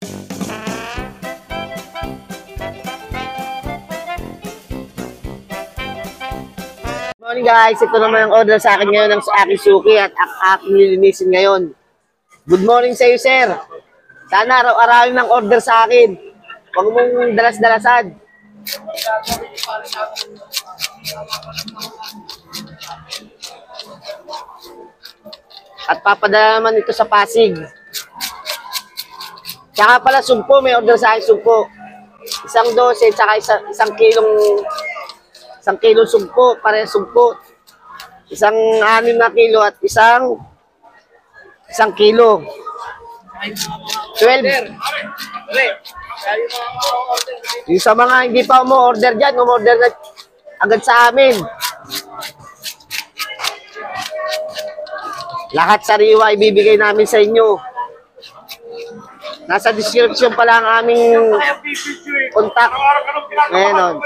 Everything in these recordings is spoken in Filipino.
Morning guys, ito naman ang order sa akin ngayon ng sa aking suki at aking lilinisin ngayon. Good morning sa iyo, sir. Sana araw-arawin ng order sa akin. Huwag mong dalas-dalasan. At papadala naman ito sa Pasig. Tsaka pala sumpo, may order sa akin sumpo. Isang 12, tsaka isang kilong sumpo, parehas sumpo. Isang 6 na kilo at isang kilo. 12. Yung sa mga hindi pa umu-order dyan, umu-order na agad sa amin. Lahat sariwa ibibigay namin sa inyo. Nasa description pala ang aming contact. Ngayon,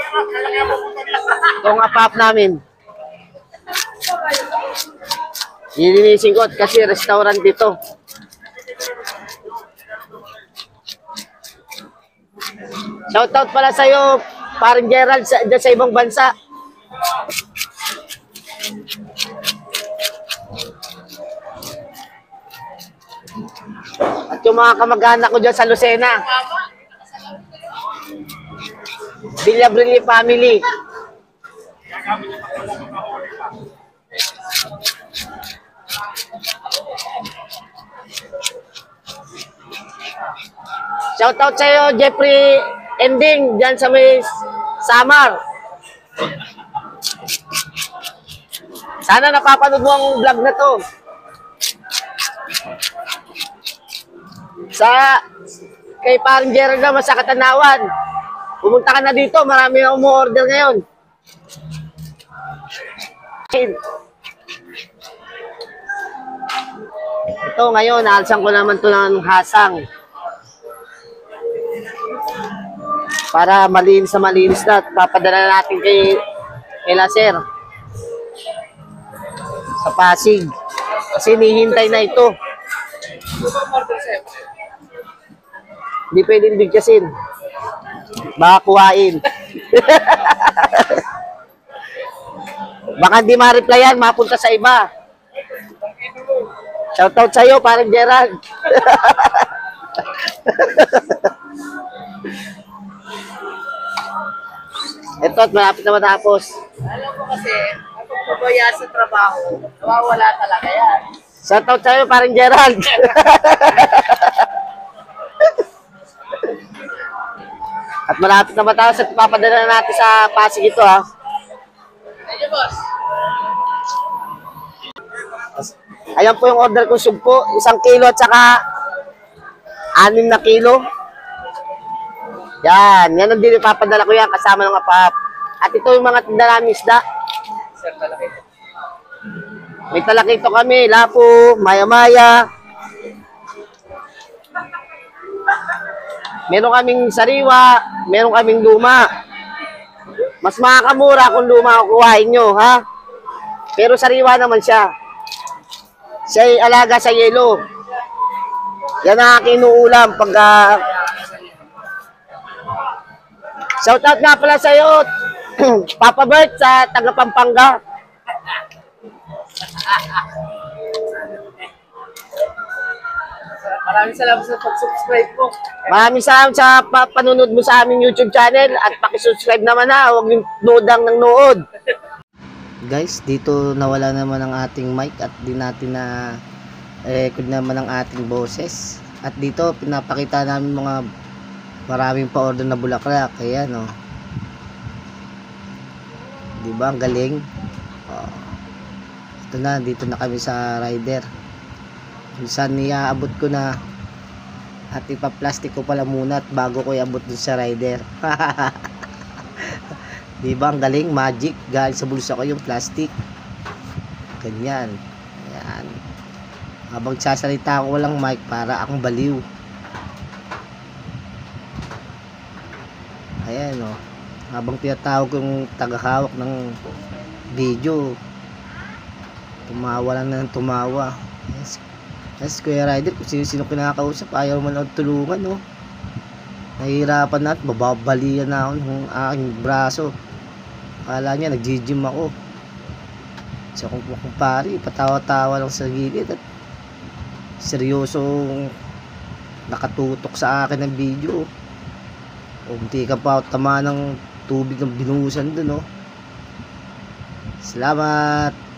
itong apap namin. Nilinisin ko kasi restaurant dito. Shoutout pala sa'yo, parang Gerald, sa ibang bansa. At yung mga kamag-anak ko dyan sa Lucena. Villabrilli family. Shoutout sa'yo, Jeffrey Ending, dyan sa may Samar. Sana napapanood mo ang vlog na to. Kay parang Gerald naman sa Katanawan. Pumunta ka na dito, marami na umu-order ngayon. Ito ngayon, naalsan ko naman ito ng hasang. Para malinis na, papadala natin kay Laser sa Pasig. Kasi nihintay na ito. Hindi pwedeng bigkasin. Baka kuhain. Baka hindi ma-replyan, mapunta sa iba. Shoutout sa'yo, parang Gerald. Ito at malapit na matapos. Alam mo kasi, kapag pabaya sa trabaho, nawawala talaga yan. Shoutout sa'yo, parang Gerald. At malapit na matapos at papadala natin sa Pasig ito, ha. Ayun, boss. Ayan po yung order kong sugpo. 1 kilo at saka 6 na kilo. Yan ang din ipapadala ko yan kasama ng apap. At ito yung mga tinda namin isda. Sir, talakito. May talakito kami, lapo, maya-maya. Meron kaming sariwa, meron kaming luma. Mas makakamura kung luma ang kuhain nyo, ha? Pero sariwa naman siya. Siya ay alaga sa yelo. Yan ang aking inuulam pagka... Shoutout nga pala sa'yo, Papa Bert sa taga Pampanga. Maraming salamat sa pag-subscribe po. Maraming salamat sa panunod mo sa aming YouTube channel at pakisubscribe naman na, huwag yung noodang ng nood. Guys, dito nawala naman ang ating mic at di natin na record naman ang ating boses. At dito pinapakita namin mga maraming pa-order na bulaklak. Ayan, oh. Diba? Ang galing. Oh. Ito na, dito na kami sa rider. Minsan iaabot ko na at ipa-plastic ko pala muna at bago ko iabot dun sa rider. Diba? Ang galing. Magic. Galing sa bulsa ko yung plastic. Ganyan. Ayan. Habang sasalita ako walang mic para akong baliw. Ayan, oh. Habang tinatawag yung tagahawak ng video, tumawa lang na ng tumawa. Yes, Kuya Rider, kung sino-sino kinakausap, ayaw man tulungan, oh. Nahihirapan na at bababalian na ako ng aking braso. Akala niya nag-gym ako. So kung kumpari, patawa-tawa lang sa gilid at seryosong nakatutok sa akin ng video. Unti ka pa tama ng tubig ng binuhusan dun, oh. Salamat.